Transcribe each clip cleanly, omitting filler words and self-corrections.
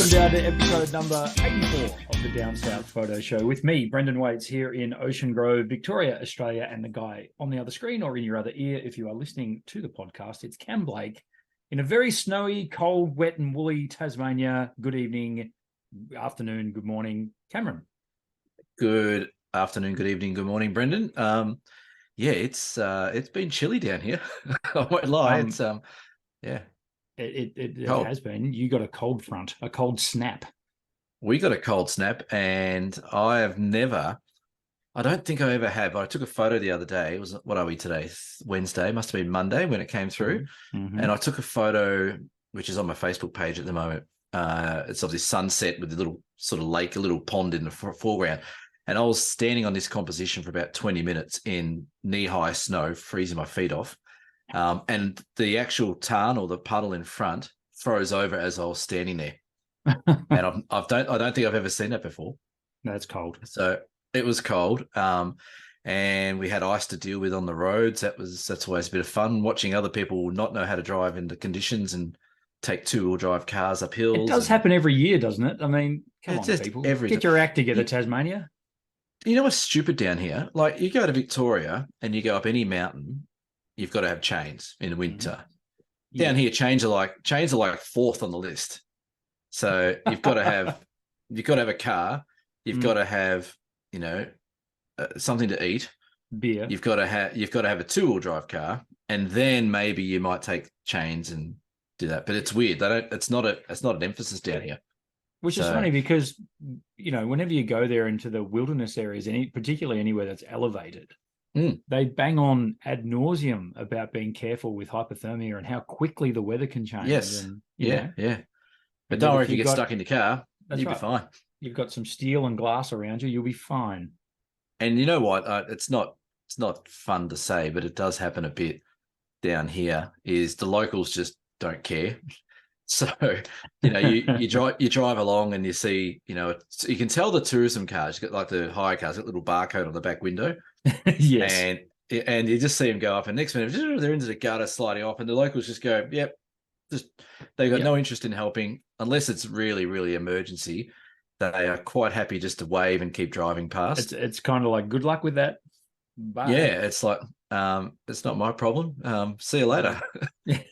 Welcome down to episode number 84 of the Down South Photo Show with me, Brendan Waits, here in Ocean Grove, Victoria, Australia, and the guy on the other screen or in your other ear if you are listening to the podcast. It's Cam Blake in a very snowy, cold, wet and woolly Tasmania. Good evening, afternoon, good morning, Cameron. Good afternoon, good evening, good morning, Brendan. It's been chilly down here. I won't lie. It has been. You got a cold front, a cold snap. We got a cold snap, and I don't think I ever have. I took a photo the other day. It was, what are we today? Wednesday, must have been Monday when it came through. Mm-hmm. And I took a photo, which is on my Facebook page at the moment. It's of this sunset with a little sort of lake, a little pond in the foreground. And I was standing on this composition for about 20 minutes in knee-high snow, freezing my feet off. And the actual tarn or the puddle in front froze over as I was standing there. And I don't think I've ever seen that before. That's cold. So it was cold. And we had ice to deal with on the roads. That's always a bit of fun, watching other people not know how to drive in the conditions and take two-wheel drive cars up hills. It does happen every year, doesn't it? I mean, come on, people. Get your act together, Tasmania. You know what's stupid down here? Like, you go to Victoria and you go up any mountain, you've got to have chains in the winter. Mm-hmm. Down here, chains are like fourth on the list. So you've got to have a car. You've got to have, something to eat. Beer. You've got to have a two-wheel drive car, and then maybe you might take chains and do that. But it's weird. It's not an emphasis down here. Which is funny because, whenever you go there into the wilderness areas, particularly anywhere that's elevated, they bang on ad nauseum about being careful with hypothermia and how quickly the weather can change. Yes. And, yeah. But don't worry, if you get stuck in the car, you'll be fine. You've got some steel and glass around you, you'll be fine. And you know what? It's not fun to say, but it does happen a bit down here, is the locals just don't care. So, you drive along and you see, you can tell the tourism cars, you got like the hire cars, got a little barcode on the back window. Yes. And you just see them go up, and next minute they're into the gutter sliding off, and the locals just go, yep. They've got no interest in helping unless it's really, really emergency. They are quite happy just to wave and keep driving past. It's kind of like, good luck with that. Bye. Yeah, it's like, it's not my problem. See you later.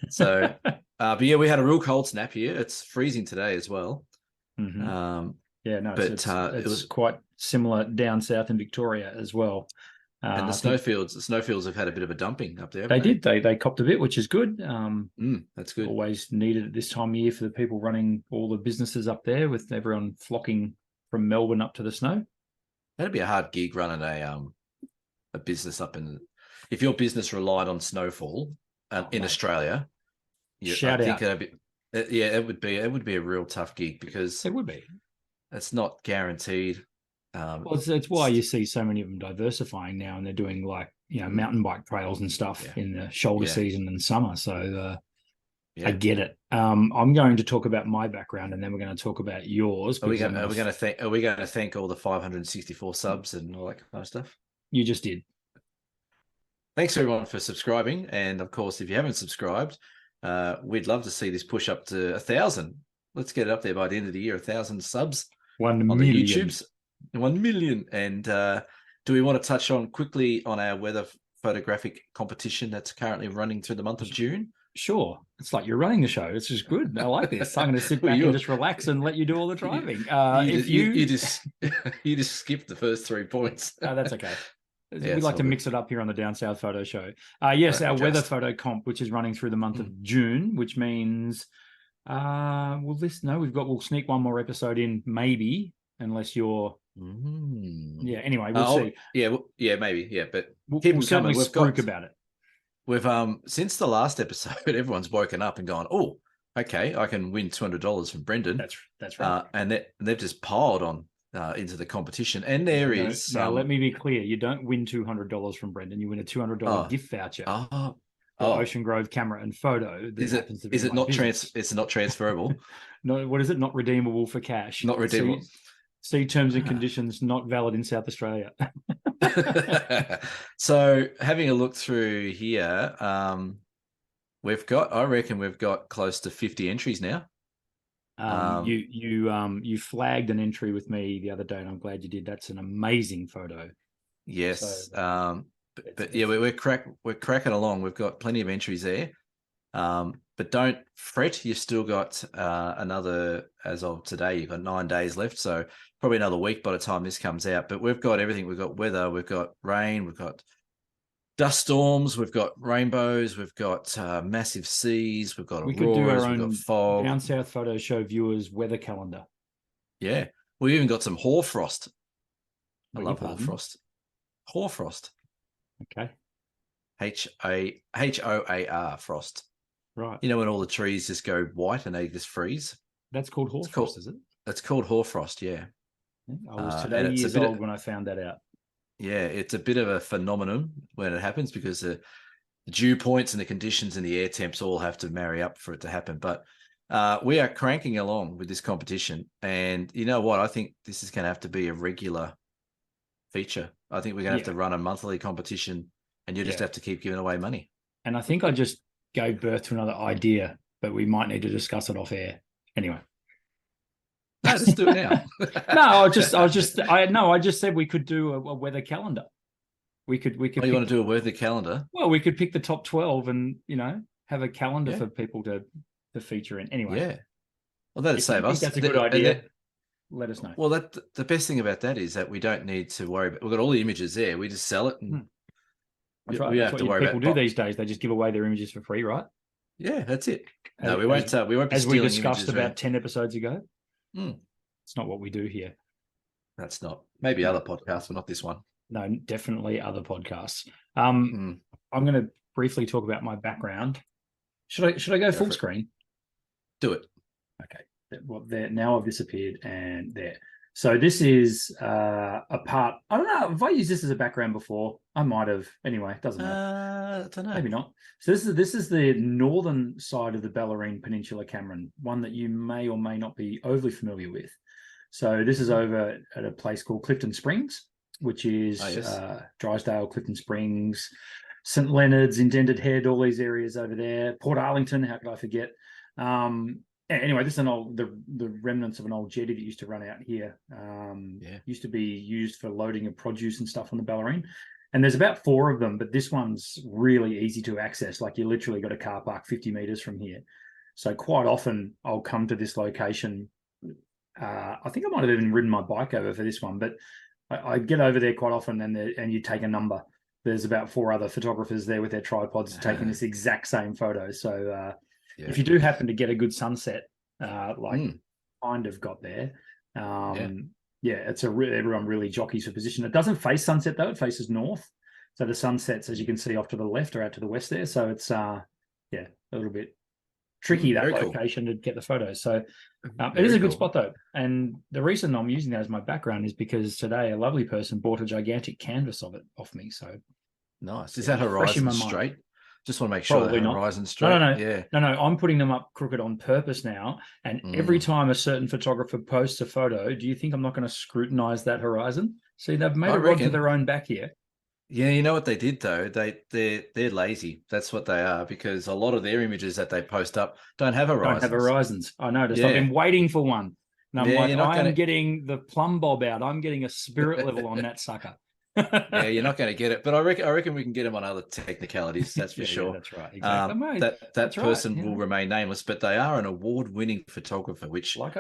So, but yeah, we had a real cold snap here. It's freezing today as well. Mm-hmm. It was quite similar down south in Victoria as well. And the snowfields have had a bit of a dumping up there. They did. They copped a bit, which is good. That's good. Always needed at this time of year for the people running all the businesses up there, with everyone flocking from Melbourne up to the snow. That'd be a hard gig running a business up in. If your business relied on snowfall in Australia, shout out. It would be a real tough gig, because it would be. It's not guaranteed. It's why you see so many of them diversifying now, and they're doing mountain bike trails and stuff in the shoulder season and summer. So I get it. I'm going to talk about my background, and then we're going to talk about yours. Are we going to thank all the 564 subs and all that kind of stuff? You just did. Thanks everyone for subscribing, and of course, if you haven't subscribed, we'd love to see this push up to 1,000. Let's get it up there by the end of the year. 1,000 subs 1 million. On the YouTubes. 1 million. And do we want to touch on quickly on our weather photographic competition that's currently running through the month of June? Sure. It's like you're running the show. This is good. I like this. I'm going to sit back and just relax and let you do all the driving. You just skipped the first 3 points. That's okay. We like to mix it up here on the Down South Photo Show. Yes, our weather photo comp, which is running through the month of June, which means we'll sneak one more episode in, maybe, unless you're anyway, we'll see. Maybe, but we'll certainly spruik about it. We've since the last episode, everyone's woken up and gone, oh, okay, I can win $200 from Brendan. That's right. And they've just piled on into the competition, and there is. Now, let me be clear: you don't win $200 from Brendan. You win a $200 gift voucher. Ocean Grove camera and photo. Is it not transferable? No, what is it? Not redeemable for cash. Not redeemable. See terms and conditions. Not valid in South Australia. So having a look through here, I reckon we've got close to 50 entries now. You flagged an entry with me the other day, and I'm glad you did. That's an amazing photo. Yes. So, but yeah, we're cracking along. We've got plenty of entries there. But don't fret. You've still got another, as of today, you've got 9 days left. So probably another week by the time this comes out. But we've got everything. We've got weather, we've got rain, we've got dust storms, we've got rainbows, we've got massive seas, we've got we could do our auroras, we've own got fog. Down South Photo Show viewers weather calendar. Yeah. We've even got some hoarfrost. I Beg love your pardon? hoarfrost. Hoarfrost. Okay. Hoar frost. Right. You know when all the trees just go white and they just freeze? That's called hoarfrost, is it? It's called hoarfrost, yeah. I was And today it's years old when I found that out. Yeah, it's a bit of a phenomenon when it happens because the dew points and the conditions and the air temps all have to marry up for it to happen. But we are cranking along with this competition. And you know what? I think this is going to have to be a regular feature. I think we're going to have to run a monthly competition, and you just have to keep giving away money. And I think I just gave birth to another idea, but we might need to discuss it off air. Anyway. No, let's do it now. I just said we could do a weather calendar. We could. Oh, you want to do a weather calendar? Well, we could pick the top 12 and have a calendar for people to feature in. Anyway, yeah. Well, that'd save us. That's a good idea. Let us know. Well, the best thing about that is that we don't need to worry about. We've got all the images there. We just sell it. And That's right. We That's have to what worry people about do these days. They just give away their images for free, right? Yeah, that's it. No, we won't. We won't be as stealing we discussed images about around. 10 episodes ago. It's not what we do here. That's not. Maybe other podcasts, but not this one. No, definitely other podcasts. I'm going to briefly talk about my background. Should I go full screen? Do it. Okay. Well, there now I've disappeared and there. So this is a part. I don't know if I used this as a background before. I might have. Anyway, it doesn't matter. I don't know. Maybe not. So this is the northern side of the Bellarine Peninsula, Cameron, one that you may or may not be overly familiar with. So this is over at a place called Clifton Springs, which is Drysdale, Clifton Springs, St Leonard's, Indented Head, all these areas over there. Port Arlington, how could I forget? Anyway, this is the remnants of an old jetty that used to run out here. Used to be used for loading of produce and stuff on the Bellarine. And there's about 4 of them, but this one's really easy to access. Like you literally got a car park 50 meters from here. So quite often I'll come to this location. I think I might have even ridden my bike over for this one, but I get over there quite often and you take a number. There's about 4 other photographers there with their tripods taking this exact same photo. So if you do happen to get a good sunset, kind of got there, it's everyone really jockeys for position. It doesn't face sunset though; it faces north. So the sunsets, as you can see, off to the left or out to the west there. So it's a little bit tricky that location to get the photos. So it is a good spot though. And the reason I'm using that as my background is because today a lovely person bought a gigantic canvas of it off me. So nice. Is that horizon straight? Just want to make sure Probably that not. horizon straight. No. I'm putting them up crooked on purpose now. And every time a certain photographer posts a photo, do you think I'm not going to scrutinize that horizon? See, they've made a rod to their own back here. Yeah, you know what they did though? They're lazy. That's what they are, because a lot of their images that they post up don't have horizons. Don't have horizons. I noticed. I've been waiting for one. And I'm getting the plumb bob out. I'm getting a spirit level on that sucker. Yeah, you're not going to get it, but I reckon we can get them on other technicalities. That's for sure. Yeah, that's right. Exactly. That person will remain nameless, but they are an award-winning photographer. Which, like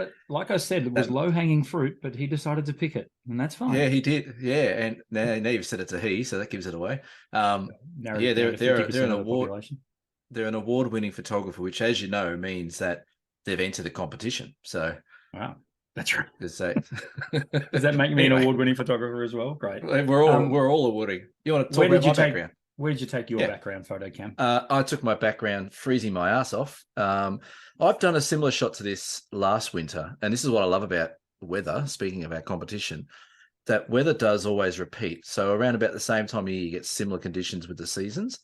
I said, it was low-hanging fruit, but he decided to pick it, and that's fine. Yeah, he did. Yeah, and now you've said it's a he, so that gives it away. They're an award. They're an award-winning photographer, which, as you know, means that they've entered the competition. So, wow. That's right. Does that make me an award-winning photographer as well? Great. We're all awarding. You want to talk about my background? Where did you take your background photo, Cam? I took my background freezing my ass off. I've done a similar shot to this last winter, and this is what I love about weather. Speaking of our competition, that weather does always repeat. So around about the same time of year, you get similar conditions with the seasons.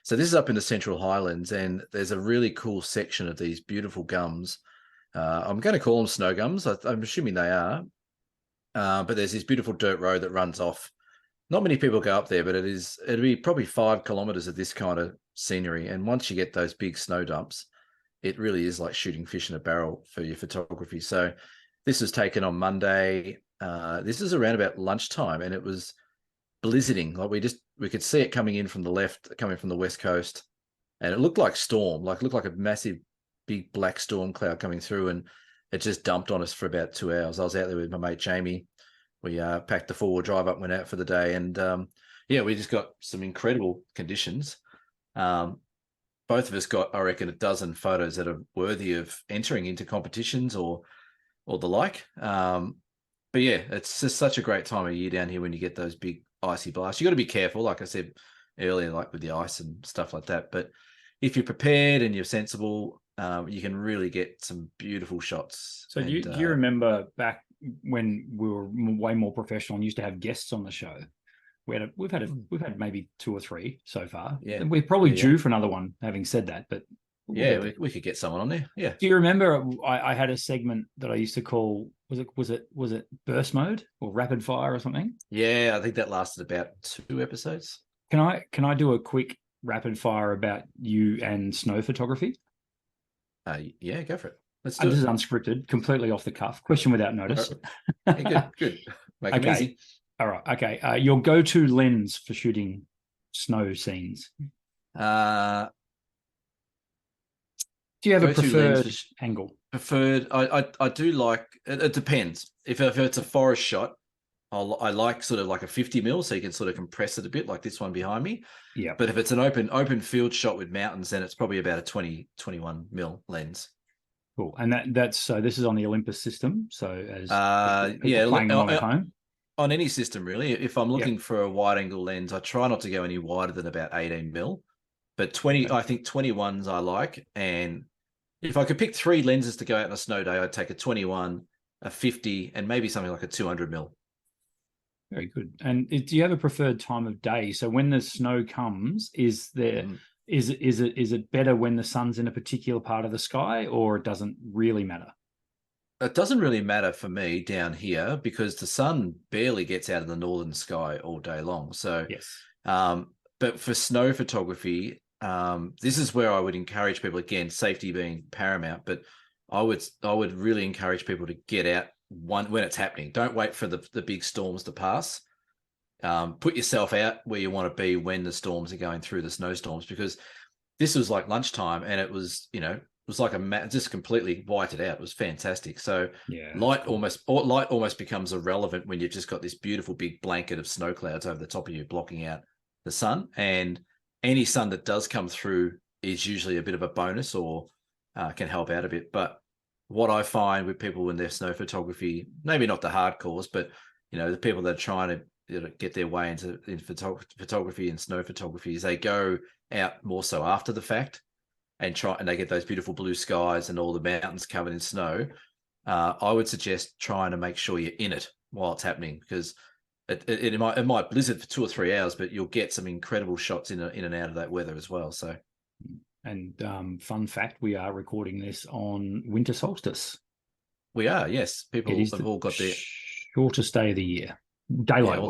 So this is up in the Central Highlands, and there's a really cool section of these beautiful gums. I'm going to call them snow gums. I'm assuming they are. But there's this beautiful dirt road that runs off. Not many people go up there, but it'd be probably 5 kilometers of this kind of scenery. And once you get those big snow dumps, it really is like shooting fish in a barrel for your photography. So this was taken on Monday. This is around about lunchtime, and it was blizzarding. Like we could see it coming in from the left, coming from the west coast, and it looked like storm. Like it looked like a massive, big black storm cloud coming through, and it just dumped on us for about 2 hours. I was out there with my mate Jamie. We packed the 4-wheel drive up, went out for the day, and yeah, we just got some incredible conditions. Both of us got, I reckon, a dozen photos that are worthy of entering into competitions or the like. But yeah, it's just such a great time of year down here when you get those big icy blasts. You got to be careful, like I said earlier, like with the ice and stuff like that. But if you're prepared and you're sensible, you can really get some beautiful shots. So do you remember back when we were way more professional and used to have guests on the show? We've had maybe 2 or 3 so far. Yeah, we're probably due for another one. Having said that, but we could get someone on there. Yeah. Do you remember I had a segment that I used to call, was it burst mode or rapid fire or something? Yeah, I think that lasted about 2 episodes. Can I do a quick rapid fire about you and snow photography? Yeah, go for it. Let's do it. This is unscripted, completely off the cuff. Question without notice. Yeah, good. Make it easy. All right. Okay. Your go-to lens for shooting snow scenes? Do you have a preferred angle? Preferred. I do like. It depends. If it's a forest shot, I like sort of like a 50 mil, so you can sort of compress it a bit, like this one behind me. Yeah. But if it's an open field shot with mountains, then it's probably about a 21 mil lens. Cool. And that's so. This is on the Olympus system. So as playing along at home. On any system, really. If I'm looking for a wide angle lens, I try not to go any wider than about 18 mil. But 20, I think 21s I like. And if I could pick 3 lenses to go out on a snow day, I'd take a 21, a 50, and maybe something like a 200 mil. Very good. And do you have a preferred time of day? So when the snow comes, is it better when the sun's in a particular part of the sky, or it doesn't really matter? It doesn't really matter for me down here because the sun barely gets out of the northern sky all day long. So, yes. But for snow photography, this is where I would encourage people, again, safety being paramount, but I would really encourage people to get out when it's happening. Don't wait for the big storms to pass. Put yourself out where you want to be when the storms are going through, the snowstorms, because this was like lunchtime and it was, it was like just completely whited out. It was fantastic. So yeah, light almost becomes irrelevant when you've just got this beautiful big blanket of snow clouds over the top of you blocking out the sun. And any sun that does come through is usually a bit of a bonus or can help out a bit. But what I find with people in their snow photography, maybe not the hardcores, but the people that are trying to get their way into photography and snow photography, is they go out more so after the fact. And they get those beautiful blue skies and all the mountains covered in snow. I would suggest trying to make sure you're in it while it's happening, because it might blizzard for 2 or 3 hours, but you'll get some incredible shots in and out of that weather as well. So, and fun fact, we are recording this on winter solstice. We are, yes. People have all got their shortest day of the year, daylight. Yeah,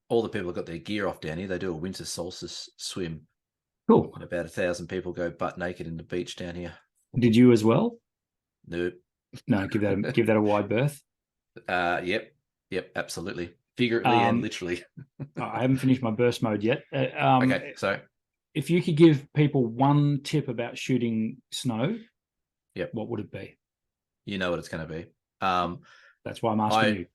all the people have got their gear off down here. They do a winter solstice swim. Cool. And about 1,000 people go butt naked in the beach down here. Did you as well? Nope. No, give that a wide berth. Yep, absolutely. Figuratively and literally. I haven't finished my burst mode yet. Okay, so if you could give people one tip about shooting snow, what would it be? You know what it's going to be. That's why I'm asking you.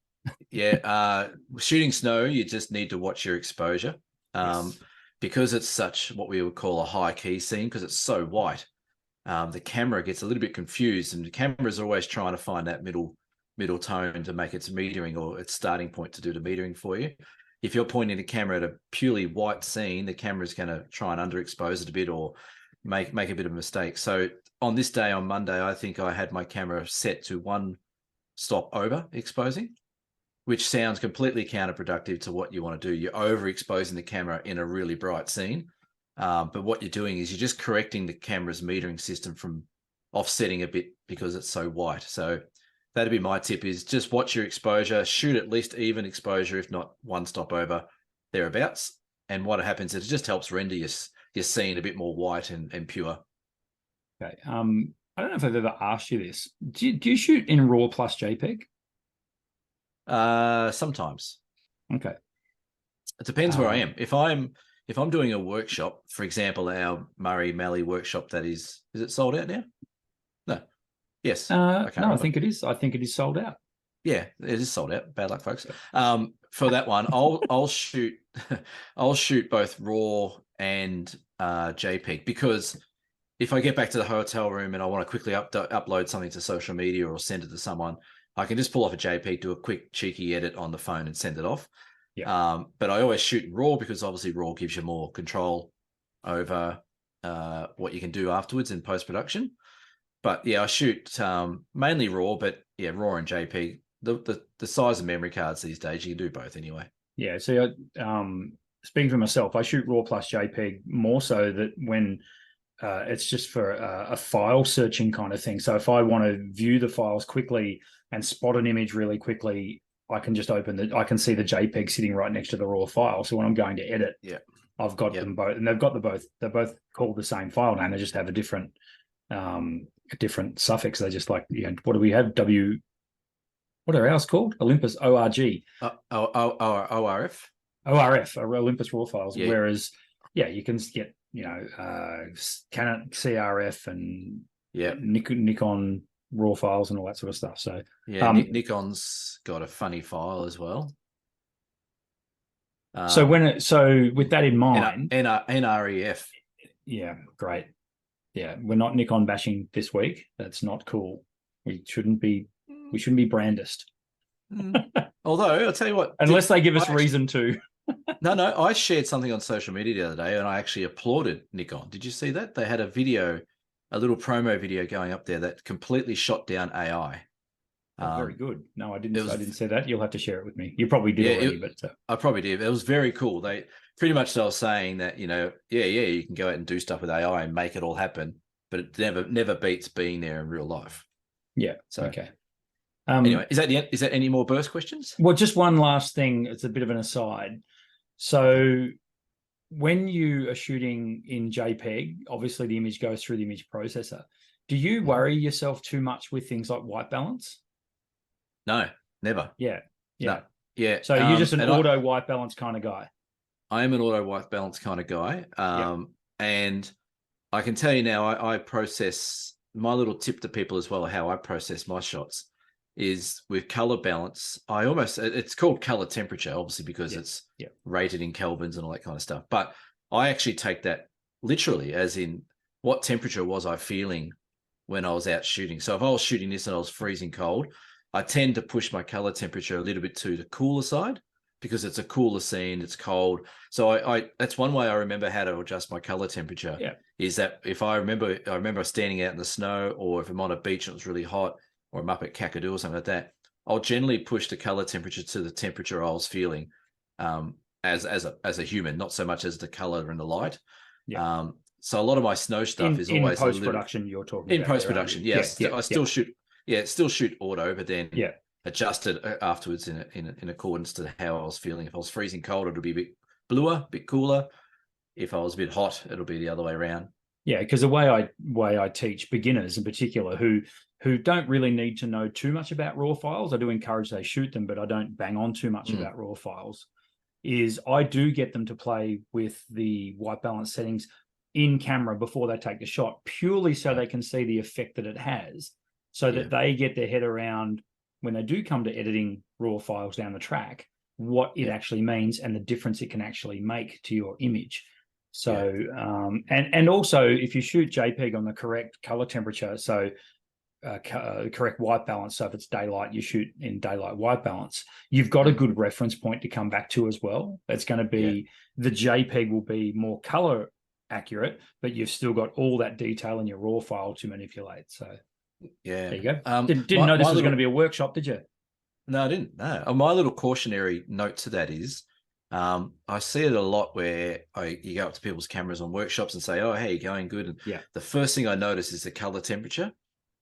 Yeah, shooting snow, you just need to watch your exposure. Yes. Because it's such what we would call a high key scene, because it's so white, the camera gets a little bit confused, and the camera is always trying to find that middle tone to make its metering or its starting point to do the metering for you. If you're pointing the camera at a purely white scene, the camera is going to try and underexpose it a bit or make a bit of a mistake. So on this day, on Monday, I think I had my camera set to 1 stop over exposing, which sounds completely counterproductive to what you want to do. You're overexposing the camera in a really bright scene. But what you're doing is you're just correcting the camera's metering system from offsetting a bit because it's so white. So that'd be my tip, is just watch your exposure, shoot at least even exposure, if not 1 stop over, thereabouts. And what happens is it just helps render your scene a bit more white and pure. Okay. I don't know if I've ever asked you this. Do you shoot in RAW plus JPEG? Sometimes. Okay. It depends where I am. If I'm doing a workshop, for example, our Murray Mallee workshop, is it sold out now? No. Yes. I can't no, remember. I think it is. I think it is sold out. Yeah, it is sold out. Bad luck, folks. For that one, I'll shoot I'll shoot both RAW and JPEG, because if I get back to the hotel room and I want to quickly upload something to social media or send it to someone, I can just pull off a JPEG, do a quick cheeky edit on the phone and send it off. Yeah. But I always shoot in RAW, because obviously RAW gives you more control over what you can do afterwards in post-production. But yeah, I shoot mainly RAW, but yeah, RAW and JPEG. The size of memory cards these days, you can do both anyway. Yeah. So, speaking for myself, I shoot RAW plus JPEG more so that when it's just for a file searching kind of thing. So if I want to view the files quickly and spot an image really quickly, I can just I can see the JPEG sitting right next to the RAW file. So when I'm going to edit, I've got them both, and they're both called the same file name. They just have a different suffix. They just like, what do we have? What are ours called? Olympus ORG. ORF. ORF, Olympus RAW files. Yeah. Whereas, you can get, Canon CRF and Nikon RAW files and all that sort of stuff. So Nikon's got a funny file as well. So with that in mind, NREF. Yeah, great. Yeah, we're not Nikon bashing this week. That's not cool. We shouldn't be brandist. Although I'll tell you what, unless they give us reason to. No, I shared something on social media the other day, and I actually applauded Nikon. Did you see that? They had a little promo video going up there that completely shot down AI. Very good. No, I didn't see that. You'll have to share it with me. You probably did already, but I probably did. It was very cool. They pretty much they were saying that, you can go out and do stuff with AI and make it all happen, but it never beats being there in real life. Yeah. So okay. Anyway, is that any more burst questions? Well, just one last thing. It's a bit of an aside. So when you are shooting in JPEG, obviously the image goes through the image processor. Do you worry yourself too much with things like white balance? No, never. Yeah. No. Yeah. So you're just an auto white balance kind of guy. I am an auto white balance kind of guy. And I can tell you now, I process, my little tip to people as well, how I process my shots is with color balance. It's called color temperature, obviously, because it's rated in kelvins and all that kind of stuff. But I actually take that literally, as in what temperature was I feeling when I was out shooting. So if I was shooting this and I was freezing cold, I tend to push my color temperature a little bit to the cooler side, because it's a cooler scene, it's cold. So I that's one way I remember how to adjust my color temperature. Is that if I remember standing out in the snow, or if I'm on a beach and it's really hot, or I'm up at Kakadu or something like that, I'll generally push the color temperature to the temperature I was feeling as a human, not so much as the color and the light. So a lot of my snow stuff is always in post-production. You're talking in post-production. Yes, I still shoot. Yeah, still shoot auto, but then adjust it afterwards in accordance to how I was feeling. If I was freezing cold, it'll be a bit bluer, a bit cooler. If I was a bit hot, it'll be the other way around. Yeah, because the way I teach beginners in particular who don't really need to know too much about RAW files, I do encourage they shoot them, but I don't bang on too much about RAW files, is I do get them to play with the white balance settings in camera before they take the shot, purely so they can see the effect that it has, so that they get their head around, when they do come to editing RAW files down the track, what it actually means and the difference it can actually make to your image. So, and also if you shoot JPEG on the correct color temperature, so correct white balance, so if it's daylight, you shoot in daylight white balance, you've got a good reference point to come back to as well. It's going to be, the JPEG will be more color accurate, but you've still got all that detail in your RAW file to manipulate. So there you go. Didn't know this was going to be a workshop, did you? No, I didn't. No. My little cautionary note to that is, I see it a lot where you go up to people's cameras on workshops and say, "Oh, hey, you going good?" And the first thing I notice is the color temperature.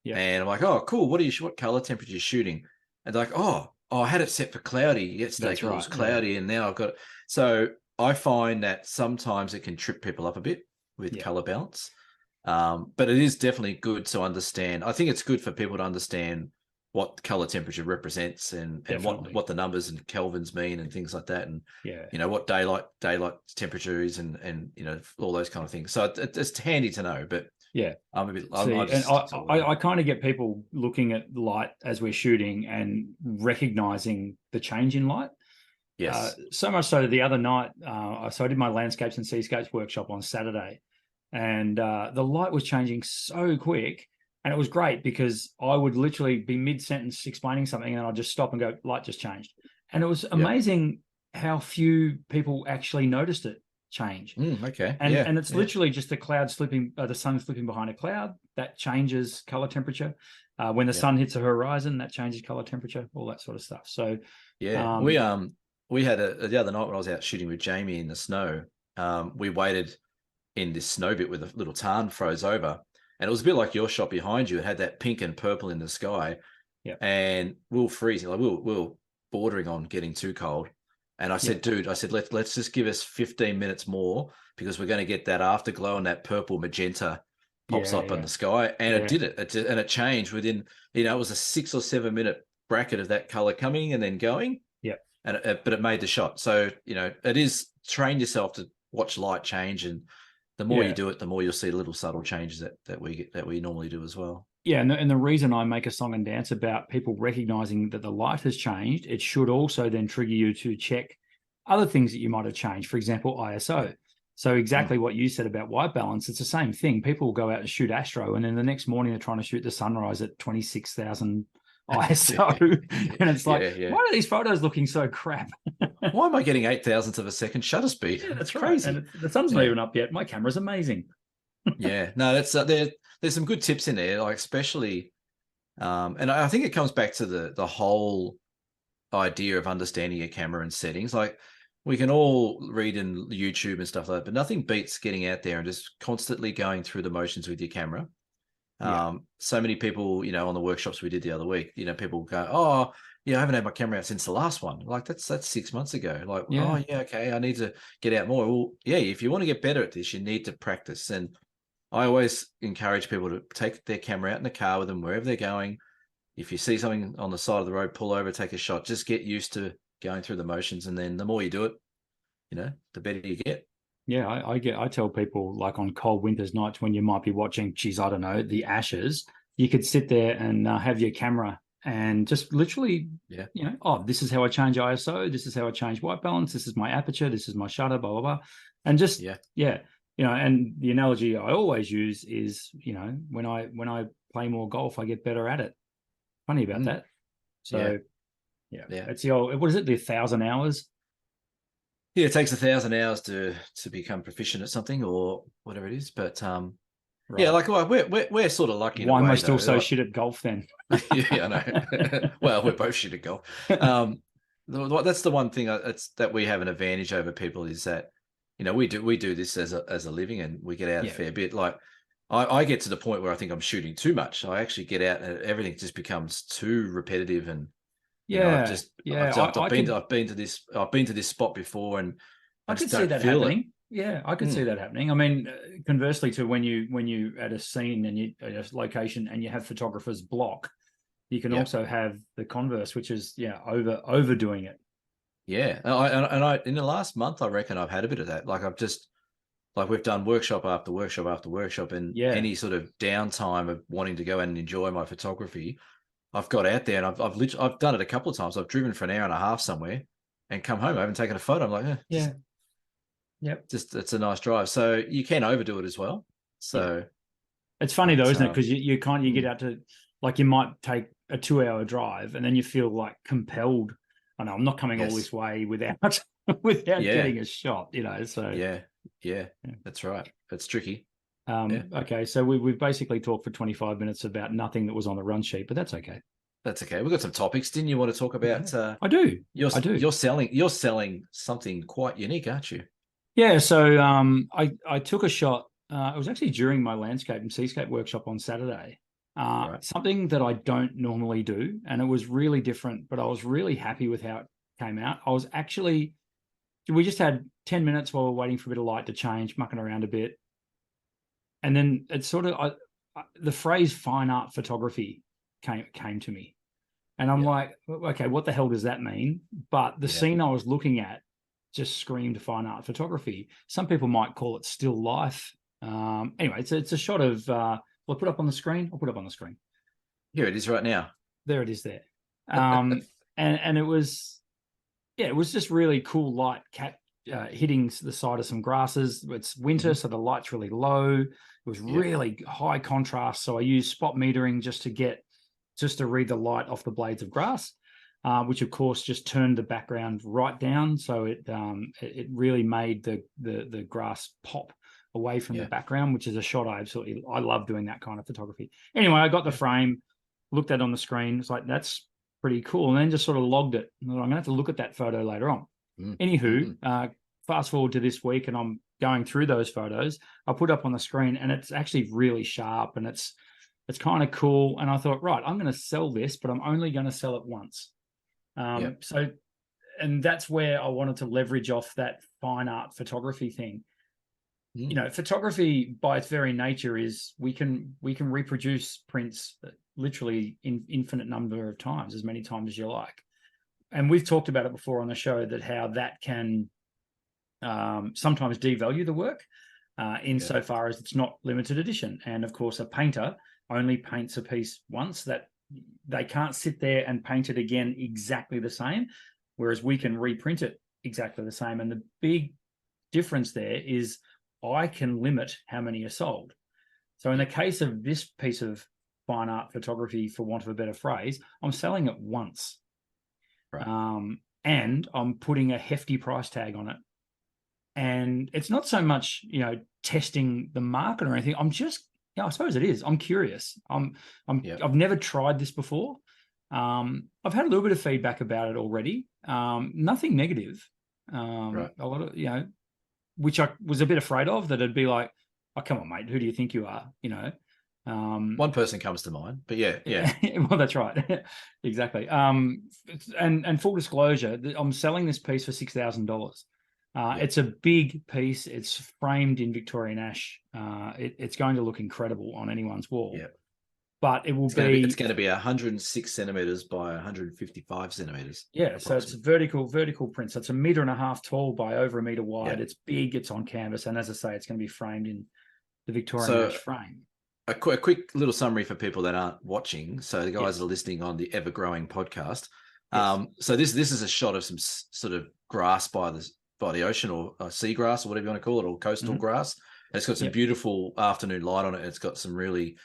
And I'm like, "Oh, cool. What color temperature are you shooting?" And they're like, "Oh, I had it set for cloudy. Yesterday it was cloudy, and now I've got it." So I find that sometimes it can trip people up a bit with color balance. But it is definitely good to understand. I think it's good for people to understand what color temperature represents and what the numbers and kelvins mean and things like that. And, what daylight temperature is and all those kind of things. So it's handy to know, but I'm a bit, I kind of get people looking at light as we're shooting and recognizing the change in light. Yes. So much so that the other night, so I did my landscapes and seascapes workshop on Saturday, and the light was changing so quick, and it was great because I would literally be mid-sentence explaining something, and I'd just stop and go, "Light just changed," and it was amazing how few people actually noticed it change. Okay, and it's literally just the cloud slipping, the sun slipping behind a cloud that changes color temperature. When the sun hits the horizon, that changes color temperature, all that sort of stuff. So we had the other night when I was out shooting with Jamie in the snow, we waited in this snow bit where the little tarn froze over, and it was a bit like your shot behind you. It had that pink and purple in the sky, and we were freezing, like we were bordering on getting too cold. And I said, dude, let's just give us 15 minutes more because we're going to get that afterglow and that purple magenta pops up in the sky. And it did it. And it changed within, it was a 6 or 7 minute bracket of that color coming and then going. But it made the shot. So, it is train yourself to watch light change. And the more you do it, the more you'll see little subtle changes that we normally do as well. Yeah, and the reason I make a song and dance about people recognizing that the light has changed, it should also then trigger you to check other things that you might have changed. For example, ISO. So exactly what you said about white balance, it's the same thing. People will go out and shoot astro, and then the next morning they're trying to shoot the sunrise at 26,000 ISO. And it's like, why are these photos looking so crap? Why am I getting 8,000th of a second shutter speed? Yeah, that's crazy. And the sun's not even up yet. My camera's amazing. No, that's there's some good tips in there, like especially, and I think it comes back to the whole idea of understanding your camera and settings. Like we can all read in YouTube and stuff like that, but nothing beats getting out there and just constantly going through the motions with your camera. So many people, on the workshops we did the other week, people go, "Oh, I haven't had my camera out since the last one." Like that's 6 months ago. Like, "Oh, yeah, okay, I need to get out more." Well, yeah, if you want to get better at this, you need to practice. And I always encourage people to take their camera out in the car with them wherever they're going. If you see something on the side of the road, pull over, take a shot. Just get used to going through the motions, and then the more you do it, the better you get. Yeah, I tell people, like on cold winter's nights when you might be watching, I don't know, the Ashes, you could sit there and have your camera and just literally, this is how I change ISO, this is how I change white balance, this is my aperture, this is my shutter, blah, blah, blah. And just, and the analogy I always use is, when I play more golf, I get better at it. Funny about that. So, it's the old, what is it, the 1,000 hours? Yeah, it takes 1,000 hours to become proficient at something or whatever it is. But like we're sort of lucky. Why am I still so shit at golf then? I know. Well, we're both shit at golf. That's the one thing that we have an advantage over people is that we do this as a living and we get out a fair bit. Like I get to the point where I think I'm shooting too much. I actually get out and everything just becomes too repetitive and. I've been to this spot before, and I could see that happening. Yeah, I could see that happening. I mean, conversely to when you at a scene and you at a location and you have photographers block, you can also have the converse, which is overdoing it. Yeah, I in the last month, I reckon I've had a bit of that. Like we've done workshop after workshop after workshop, and any sort of downtime of wanting to go and enjoy my photography. I've got out there and I've done it a couple of times. I've driven for an hour and a half somewhere and come home. I haven't taken a photo. I'm like, it's a nice drive. So you can overdo it as well. So it's funny though, isn't it? Because you get out to, like, you might take a 2-hour drive and then you feel like compelled. I know I'm not coming all this way without getting a shot. So yeah, that's right. It's tricky. Okay, so we've basically talked for 25 minutes about nothing that was on the run sheet, but that's okay. That's okay. We've got some topics. Didn't you want to talk about? I do. I do. You're selling something quite unique, aren't you? Yeah. So I took a shot. It was actually during my landscape and seascape workshop on Saturday. Something that I don't normally do, and it was really different. But I was really happy with how it came out. We just had 10 minutes while we were waiting for a bit of light to change, mucking around a bit. and then it sort of the phrase fine art photography came to me, and I'm like, okay, what the hell does that mean? But the scene I was looking at just screamed fine art photography. Some people might call it still life. Anyway, it's a shot of. Will I put up on the screen? I'll put up on the screen. Here it is right now. There it is there. And it was, it was just really cool light hitting the side of some grasses. It's winter, so the light's really low. It was really high contrast. So I used spot metering just to read the light off the blades of grass, which of course just turned the background right down. So it really made the grass pop away from the background, which is a shot I love doing that kind of photography. Anyway, I got the frame, looked at it on the screen. It's like, that's pretty cool. And then just sort of logged it. I'm going to have to look at that photo later on. Anywho, fast forward to this week, and I'm going through those photos. I put up on the screen, and it's actually really sharp, and it's kind of cool. And I thought, right, I'm going to sell this, but I'm only going to sell it once. So, and that's where I wanted to leverage off that fine art photography thing. You know, photography by its very nature is we can reproduce prints literally in infinite number of times, as many times as you like. And we've talked about it before on the show, that how that can sometimes devalue the work insofar as it's not limited edition. And of course, a painter only paints a piece once, that they can't sit there and paint it again exactly the same, whereas we can reprint it exactly the same. And the big difference there is I can limit how many are sold. So in the case of this piece of fine art photography, for want of a better phrase, I'm selling it once. Right. And I'm putting a hefty price tag on it. And it's not so much, you know, testing the market or anything. I'm just, I suppose it is. I'm curious. I've never tried this before. I've had a little bit of feedback about it already. Nothing negative. Right. A lot of, you know, which I was a bit afraid of, that it'd be like, oh, come on, mate, who do you think you are? You know, one person comes to mind, but yeah. Well, that's right. Exactly. And full disclosure, I'm selling this piece for $6,000. It's a big piece. It's framed in Victorian ash. It's going to look incredible on anyone's wall. Yeah. But it's going to be 106 centimeters by 155 centimeters. Yeah, so it's vertical print. So it's 1.5 meters tall by over 1 meter wide. It's big. It's on canvas, and as I say, it's going to be framed in the Victorian ash frame. A quick little summary for people that aren't watching. So the guys are listening on the Ever Growing podcast. So this is a shot of some sort of grass by the ocean, or seagrass, or whatever you want to call it, or coastal grass. And it's got some beautiful afternoon light on it. It's got some really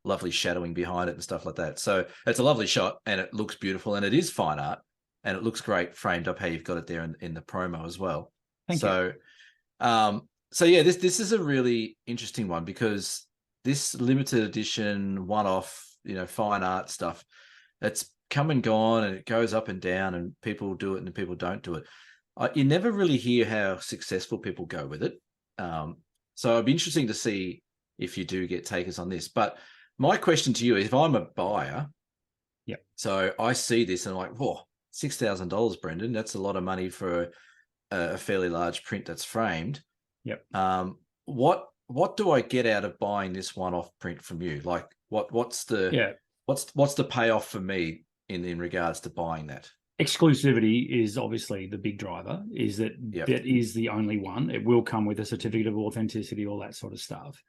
lovely shadowing behind it and stuff like that. So it's a lovely shot, and it looks beautiful, and it is fine art, and it looks great framed up how you've got it there in the promo as well. Thank you. So yeah, this is a really interesting one, because this limited edition one-off, you know, fine art stuff, it's come and gone, and it goes up and down, and people do it and people don't do it. You never really hear how successful people go with it. So it'd be interesting to see if you do get takers on this. But my question to you is, if I'm a buyer, so I see this and I'm like, whoa, $6,000, Brendan, that's a lot of money for a fairly large print that's framed. What do I get out of buying this one-off print from you? Like, what's the payoff for me in regards to buying that? Exclusivity is obviously the big driver. Is that that is the only one. It will come with a certificate of authenticity, all that sort of stuff.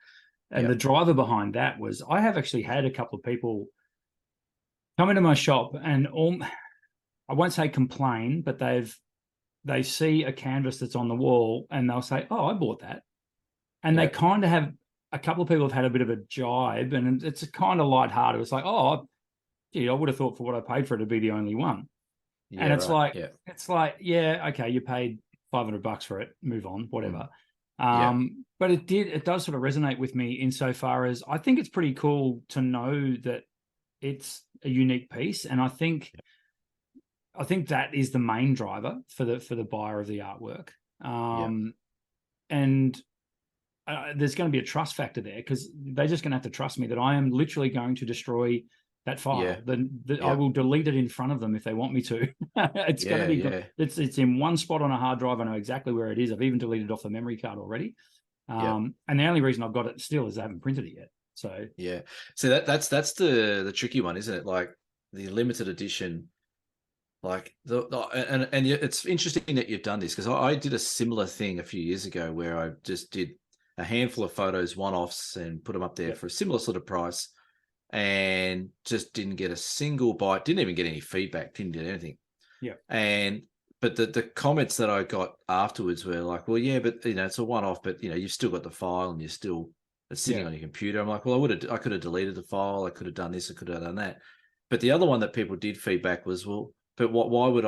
And the driver behind that was, I have actually had a couple of people come into my shop and I won't say complain, but they see a canvas that's on the wall and they'll say, oh, I bought that. And they kind of have, a couple of people have had a bit of a jibe, and it's kind of lighthearted. It's like, oh, gee, I would have thought for what I paid for it to be the only one. Yeah, and it's like, okay, you paid $500 for it, move on, whatever. But it does sort of resonate with me insofar as I think it's pretty cool to know that it's a unique piece. And I think that is the main driver for the buyer of the artwork. And there's going to be a trust factor there, because they're just going to have to trust me that I am literally going to destroy that file. I will delete it in front of them if they want me to. It's going to be it's in one spot on a hard drive. I know exactly where it is. I've even deleted off the memory card already. And the only reason I've got it still is I haven't printed it yet. So yeah, so that's the tricky one, isn't it? Like the limited edition, like and it's interesting that you've done this, because I did a similar thing a few years ago where I just did a handful of photos, one-offs, and put them up there for a similar sort of price, and just didn't get a single bite, didn't even get any feedback, didn't get anything. Yeah. But the comments that I got afterwards were like, well, yeah, but it's a one-off, but you've still got the file and it's sitting on your computer. I'm like, well, I could have deleted the file, I could have done this, I could have done that. But the other one that people did feedback was, well, but why would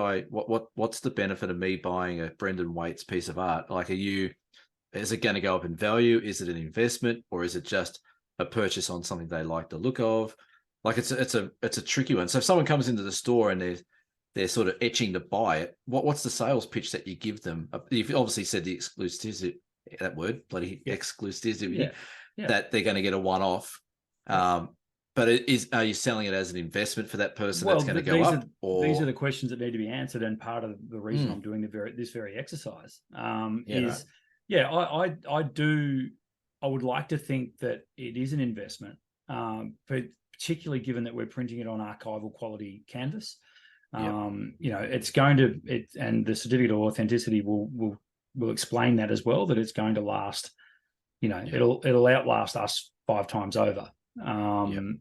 what's the benefit of me buying a Brendan Waite's piece of art? Like, is it going to go up in value? Is it an investment, or is it just a purchase on something they like the look of? Like, it's a tricky one. So if someone comes into the store and they're sort of itching to buy it, what's the sales pitch that you give them? You've obviously said the exclusivity, that word, bloody exclusivity, that they're going to get a one-off. But are you selling it as an investment for that person that's going to go up? These are the questions that need to be answered, and part of the reason I'm doing this very exercise is, I would like to think that it is an investment, but particularly given that we're printing it on archival quality canvas. It's going to and the certificate of authenticity will explain that as well, that it's going to last. It'll outlast us 5 times over. And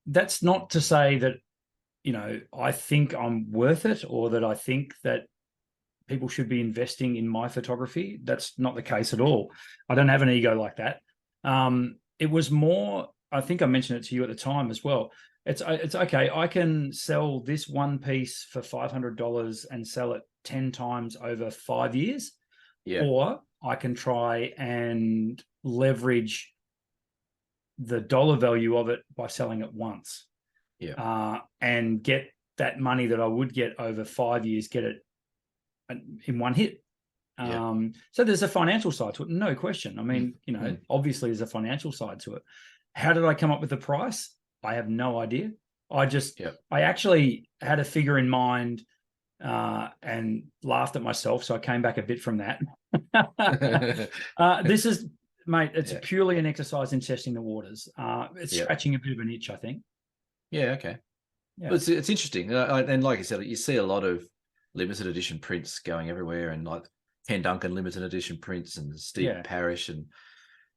that's not to say that I think I'm worth it, or that I think that people should be investing in my photography. That's not the case at all. I don't have an ego like that. It was more, I think I mentioned it to you at the time as well. It's okay. I can sell this one piece for $500 and sell it 10 times over 5 years, or I can try and leverage the dollar value of it by selling it once, and get that money that I would get over 5 years, get it in one hit. So there's a financial side to it, no question. I mean, obviously there's a financial side to it. How did I come up with the price? I have no idea. I actually had a figure in mind and laughed at myself, so I came back a bit from that. This is, mate, it's purely an exercise in testing the waters. It's scratching a bit of an itch, I think. Yeah, okay. Yeah. Well, it's interesting. And like I said, you see a lot of limited edition prints going everywhere, and like Ken Duncan limited edition prints and Steve Parrish, and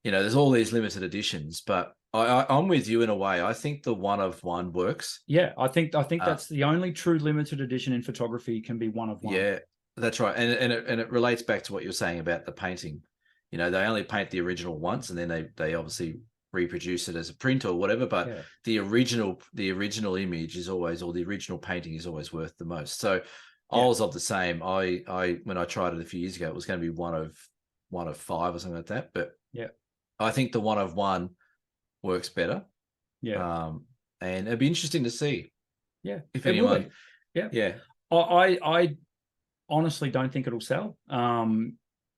there's all these limited editions. But I'm with you in a way. I think the one of one works. Yeah, I think that's the only true limited edition in photography, can be one of one. Yeah, that's right. And it relates back to what you're saying about the painting. They only paint the original once, and then they obviously reproduce it as a print or whatever. But the original image is always, or the original painting is always worth the most. So I was of the same. I when I tried it a few years ago, it was going to be one of 5 or something like that. But I think the one of one works better. And it'd be interesting to see. If anyone. I honestly don't think it'll sell.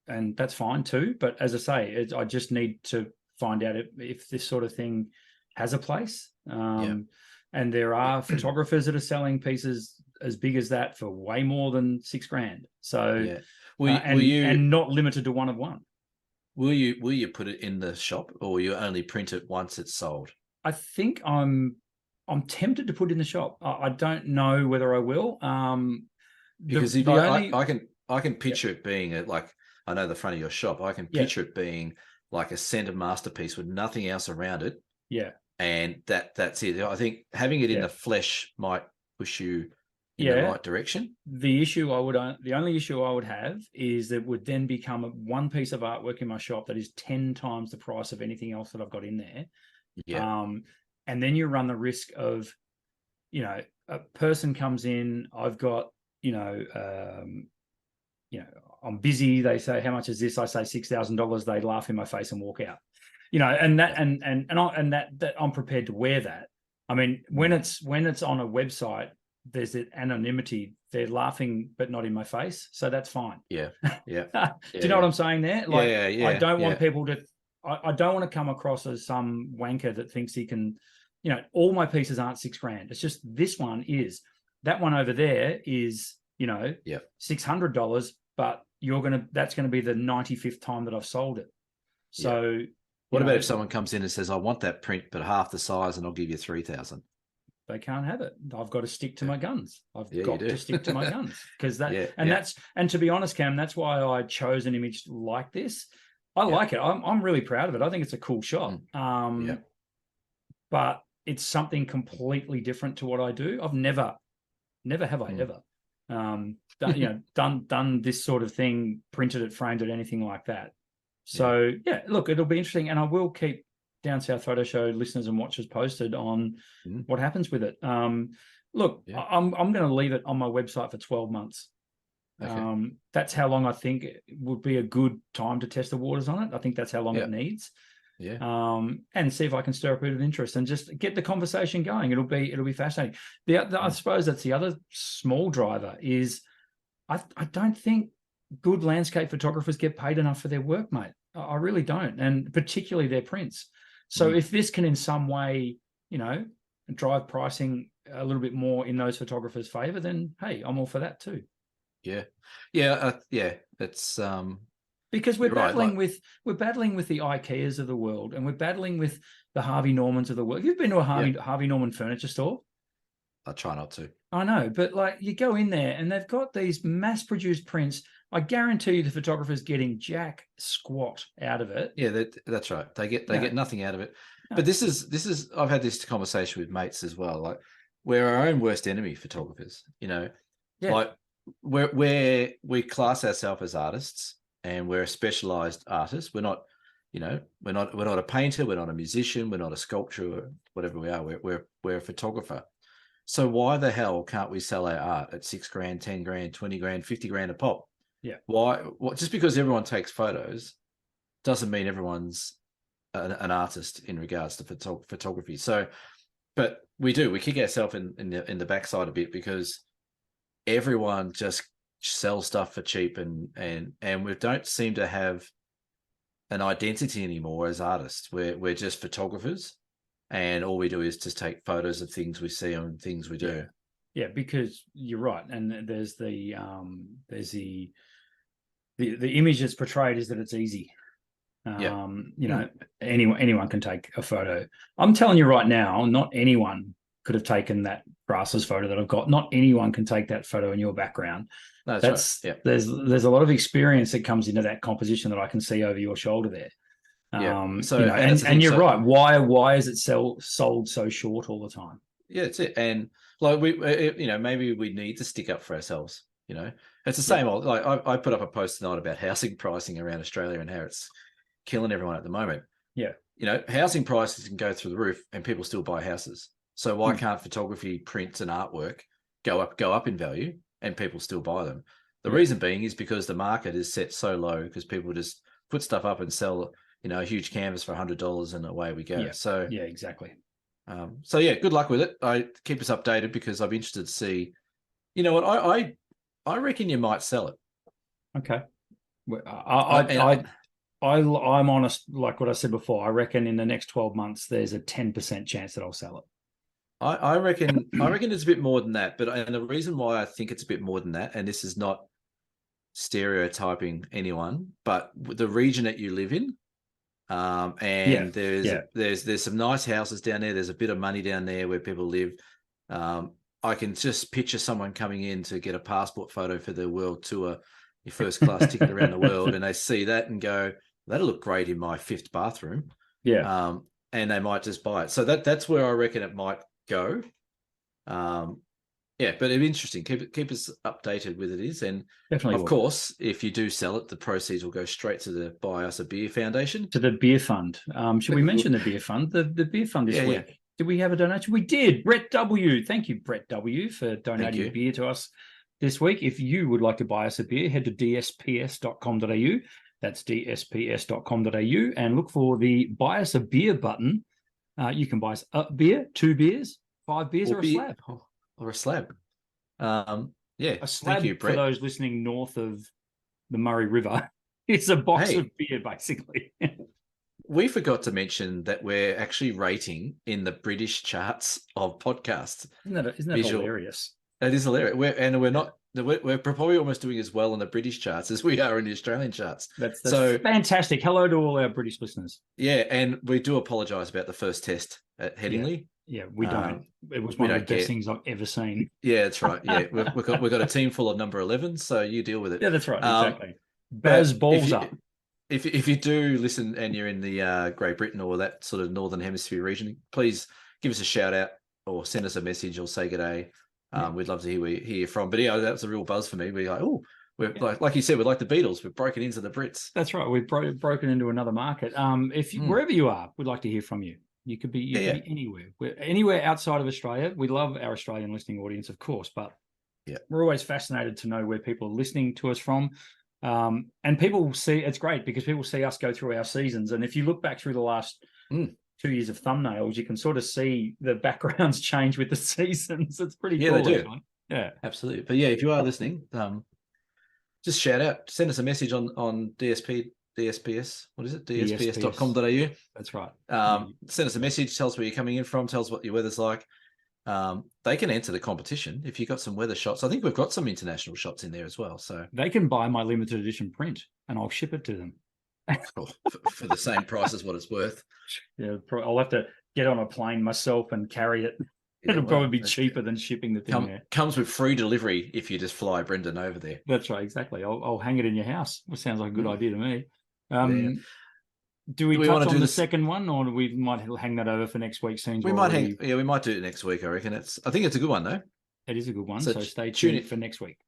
And that's fine too. But as I say, I just need to find out if this sort of thing has a place. And there are photographers that are selling pieces as big as that for way more than $6,000. So, and not limited to one of one. Will you put it in the shop, or will you only print it once it's sold? I think I'm tempted to put it in the shop. I don't know whether I will. Because I can picture it being like, I know the front of your shop. I can picture it being like a center masterpiece with nothing else around it. And that's it. I think having it in the flesh might push you in the right direction. The only issue I would have is that would then become one piece of artwork in my shop that is 10 times the price of anything else that I've got in there. And then you run the risk of, a person comes in, I've got, I'm busy. They say, how much is this? I say $6,000. They laugh in my face and walk out. And that and that I'm prepared to wear that. I mean, when it's on a website, there's that anonymity. They're laughing, but not in my face, so that's fine. Do you know what I'm saying there? Like, I don't want people to. I don't want to come across as some wanker that thinks he can. All my pieces aren't $6,000. It's just this one is. That one over there is, $600, but that's going to be the 95th time that I've sold it. So what about if someone comes in and says, I want that print, but half the size, and I'll give you 3,000? They can't have it. I've got to stick to my guns. I've Yeah, got to stick to my guns, because and to be honest, Cam, that's why I chose an image like this. I like it. I'm really proud of it. I think it's a cool shot. But it's something completely different to what I do. I've never have I ever done this sort of thing, printed it, framed it, anything like that. So look, it'll be interesting, and I will keep Down South Photo Show listeners and watchers posted on what happens with it. Look, I'm going to leave it on my website for 12 months. Okay. That's how long I think it would be a good time to test the waters on it. I think that's how long it needs. And see if I can stir up a bit of interest and just get the conversation going. It'll be fascinating. I suppose that's the other small driver is I don't think good landscape photographers get paid enough for their work, mate. I really don't, and particularly their prints. So if this can in some way, drive pricing a little bit more in those photographers' favor, then hey, I'm all for that too. It's because we're battling with the IKEAs of the world, and we're battling with the Harvey Normans of the world. You've been to a Harvey Norman furniture store? I try not to. I know, but like you go in there and they've got these mass-produced prints. I guarantee you the photographer's getting jack squat out of it. Yeah, that's right. They get nothing out of it. No. But this is I've had this conversation with mates as well. Like, we're our own worst enemy, photographers. Like we class ourselves as artists, and we're a specialized artist. We're not, we're not a painter. We're not a musician. We're not a sculptor, or whatever we are. We're a photographer. So why the hell can't we sell our art at $6,000, $10,000, $20,000, $50,000 a pop? Yeah. Why? Just because everyone takes photos doesn't mean everyone's an artist in regards to photography. So, but we kick ourselves in the backside a bit, because everyone just sells stuff for cheap, and we don't seem to have an identity anymore as artists. We're just photographers, and all we do is just take photos of things we see and things we do. Yeah, because you're right, and there's the image that's portrayed is that it's easy. Anyone can take a photo. I'm telling you right now, not anyone could have taken that grasses photo that I've got. Not anyone can take that photo in your background. That's right. There's a lot of experience that comes into that composition that I can see over your shoulder there. You're right. Why is it sold so short all the time? Yeah, that's it. And like maybe we need to stick up for ourselves. It's the same old. Like I put up a post tonight about housing pricing around Australia and how it's killing everyone at the moment. Yeah, housing prices can go through the roof, and people still buy houses. So why can't photography, prints, and artwork go up in value, and people still buy them? The reason being is because the market is set so low, because people just put stuff up and sell, a huge canvas for $100, and away we go. Yeah. So yeah, exactly. Good luck with it. I keep us updated, because I'm interested to see. You know what? I reckon you might sell it. Okay. I'm honest, like what I said before. I reckon in the next 12 months, there's a 10% chance that I'll sell it. I reckon it's a bit more than that. And the reason why I think it's a bit more than that, and this is not stereotyping anyone, but the region that you live in, there's some nice houses down there. There's a bit of money down there where people live. I can just picture someone coming in to get a passport photo for their world tour, your first class ticket around the world, and they see that and go, that'll look great in my 5th bathroom. Yeah. And they might just buy it. So that's where I reckon it might go. But it's interesting. Keep us updated with it. And definitely, of course, if you do sell it, the proceeds will go straight to the Buy Us a Beer Foundation. To the beer fund. Should we mention the beer fund? The beer fund this week. Yeah. Did we have a donation? We did. Brett W. Thank you, Brett W, for donating a beer to us this week. If you would like to buy us a beer, head to dsps.com.au. That's dsps.com.au, and look for the Buy Us a Beer button. You can buy us a beer, 2 beers, 5 beers, or a slab. Or a slab. A slab, thank you, Brett. For those listening north of the Murray River, it's a box of beer, basically. We forgot to mention that we're actually rating in the British charts of podcasts. Isn't that hilarious? It is hilarious. We're not we're probably almost doing as well in the British charts as we are in the Australian charts. That's so fantastic. Hello to all our British listeners. Yeah, and we do apologise about the first test at Headingley. Yeah, we don't. It was one of the best things I've ever seen. Yeah, that's right. Yeah, we've got a team full of number 11, so you deal with it. Yeah, that's right. Exactly. Baz balls up. If you do listen and you're in the Great Britain or that sort of Northern Hemisphere region, please give us a shout out or send us a message or say good day. We'd love to hear you from. But yeah, that was a real buzz for me. We're like, oh, we're like you said, we're like the Beatles. We've broken into the Brits. That's right. We've broken into another market. If wherever you are, we'd like to hear from you. You could be anywhere. Anywhere outside of Australia. We love our Australian listening audience, of course, but we're always fascinated to know where people are listening to us from. And people see, it's great because people see us go through our seasons. And if you look back through the last 2 years of thumbnails, you can sort of see the backgrounds change with the seasons. It's pretty cool. They do. Actually. Yeah, absolutely. But yeah, if you are listening, just shout out, send us a message on DSPS. What is it? DSPS.com.au. That's right. Send us a message. Tell us where you're coming in from. Tell us what your weather's like. They can enter the competition if you've got some weather shots. I think we've got some international shots in there as well. So they can buy my limited edition print and I'll ship it to them. for the same price as what it's worth. Yeah, I'll have to get on a plane myself and carry it. It'll probably be cheaper than shipping the thing there. Comes with free delivery if you just fly Brendan over there. That's right, exactly. I'll hang it in your house. It sounds like a good idea to me. Do we touch on the second one, or we might hang that over for next week's scenes? We might we might do it next week. I reckon I think it's a good one though. It is a good one. So stay tuned for next week.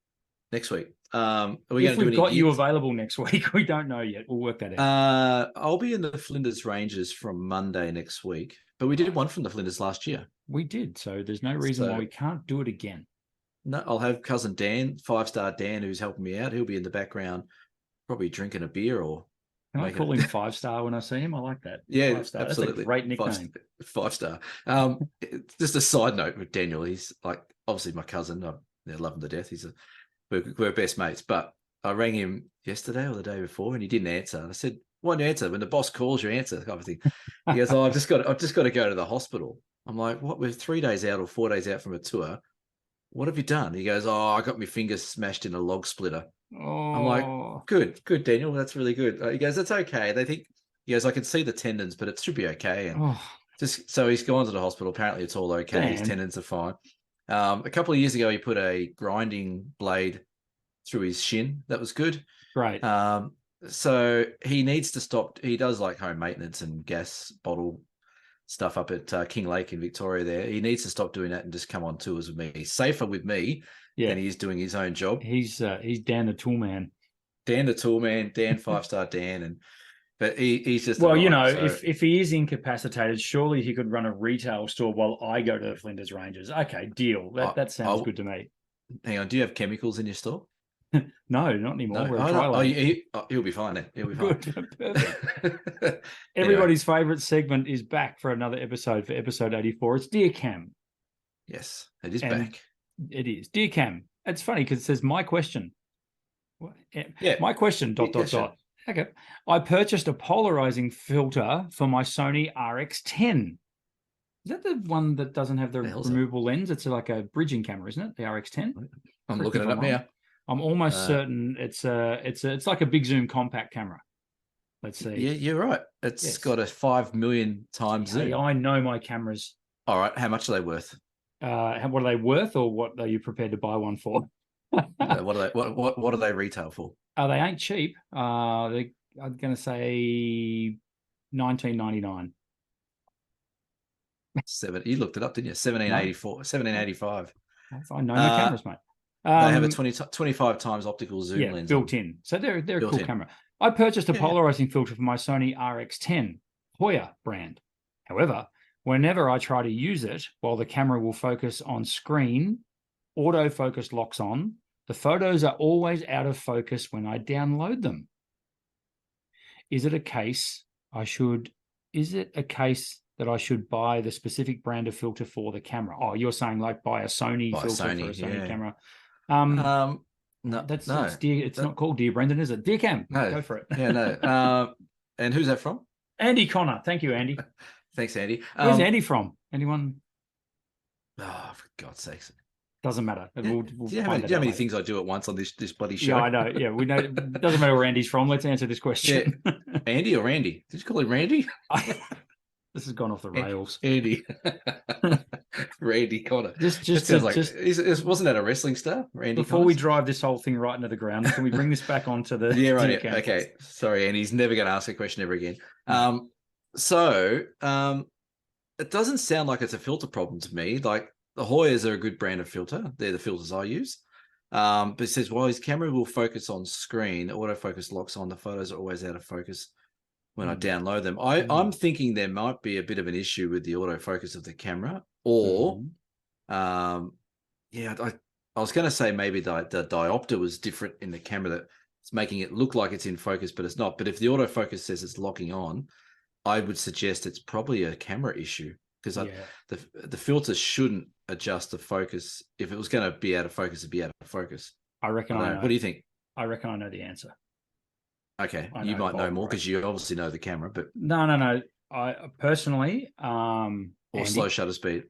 Next week. If we've got you available next week, we don't know yet. We'll work that out. I'll be in the Flinders Ranges from Monday next week, but we did one from the Flinders last year. We did, so there's no reason why we can't do it again. No, I'll have cousin Dan, 5-star Dan, who's helping me out. He'll be in the background, probably drinking a beer or. Can I call him 5-star when I see him? I like that. Yeah, 5-star. Absolutely. That's a great nickname. 5-star. Just a side note with Daniel. He's like obviously my cousin. I love him to death. We're best mates. But I rang him yesterday or the day before, and he didn't answer. And I said, "Why don't you answer? When the boss calls, you answer." Kind of thing. He goes, "Oh, I've just got to go to the hospital." I'm like, "What? We're 3 days out or 4 days out from a tour. What have you done?" He goes, "Oh, I got my fingers smashed in a log splitter." Oh. I'm like, good, Daniel. That's really good. He goes, "That's okay." He goes, "I can see the tendons, but it should be okay." And so he's gone to the hospital. Apparently it's all okay. Damn. His tendons are fine. A couple of years ago, he put a grinding blade through his shin. That was good. Right. So he needs to stop. He does like home maintenance and gas bottle stuff up at King Lake in Victoria there. He needs to stop doing that and just come on tours with me. He's safer with me than he is doing his own job. He's Dan the Tool Man. Dan the Tool Man, Dan 5-star Dan. But he's just... Well, if he is incapacitated, surely he could run a retail store while I go to the Flinders Ranges. Okay, deal. That sounds good to me. Hang on, do you have chemicals in your store? No, not anymore. No. He'll be fine then. He'll be fine. Good. Perfect. Everybody's favourite segment is back for another episode, for episode 84. It's Dear Cam. Yes, it is back. It is. Dear Cam. It's funny because it says my question. My question, ... Okay. I purchased a polarizing filter for my Sony RX10. Is that the one that doesn't have the removable lens? It's like a bridging camera, isn't it? The RX10? I'm looking it up now. I'm almost certain it's like a big zoom compact camera. Let's see. Yeah, you're right. It's got a 5 million times zoom. I know my cameras. All right. How much are they worth? What are they worth, or what are you prepared to buy one for? What do they retail for? They ain't cheap. I'm going to say $19.99. You looked it up, didn't you? $17.85. I know my cameras, mate. They have a 25 times optical zoom lens built in. So they're a cool camera. I purchased a polarizing filter for my Sony RX10 Hoya brand. However, whenever I try to use it, while the camera will focus on screen, autofocus locks on. The photos are always out of focus when I download them. Is it a case that I should buy the specific brand of filter for the camera? Oh, you're saying like buy a Sony filter for a Sony camera. No, it's not called Dear Brendan, is it? Dear Cam, go for it. Yeah, no. And who's that from? Andy Connor. Thank you, Andy. Thanks, Andy. Where's Andy from? Anyone? Oh, for God's sakes. Doesn't matter. We'll Do you know find how that out many later. things I do at once on this bloody show? Yeah, I know. Yeah, we know. It doesn't matter where Andy's from. Let's answer this question. Andy or Randy? Did you call him Randy? This has gone off the rails. Andy. Randy Connor. Just wasn't that a wrestling star? Randy before Connors? We drive this whole thing right into the ground, can we bring this back onto the Yeah, right. DCAM? Okay. Sorry, Andy's never going to ask a question ever again. It doesn't sound like it's a filter problem to me. Like the Hoyas are a good brand of filter. They're the filters I use. But it says, while his camera will focus on screen, autofocus locks on. The photos are always out of focus when I download them. I'm thinking there might be a bit of an issue with the autofocus of the camera, or I was going to say maybe the diopter was different in the camera, that it's making it look like it's in focus, but it's not. But if the autofocus says it's locking on, I would suggest it's probably a camera issue, because the filter shouldn't adjust the focus. If it was going to be out of focus, it'd be out of focus. I reckon I know. What do you think? I reckon I know the answer. Okay, you might know more because you obviously know the camera, but no. I personally, or Andy, slow shutter speed.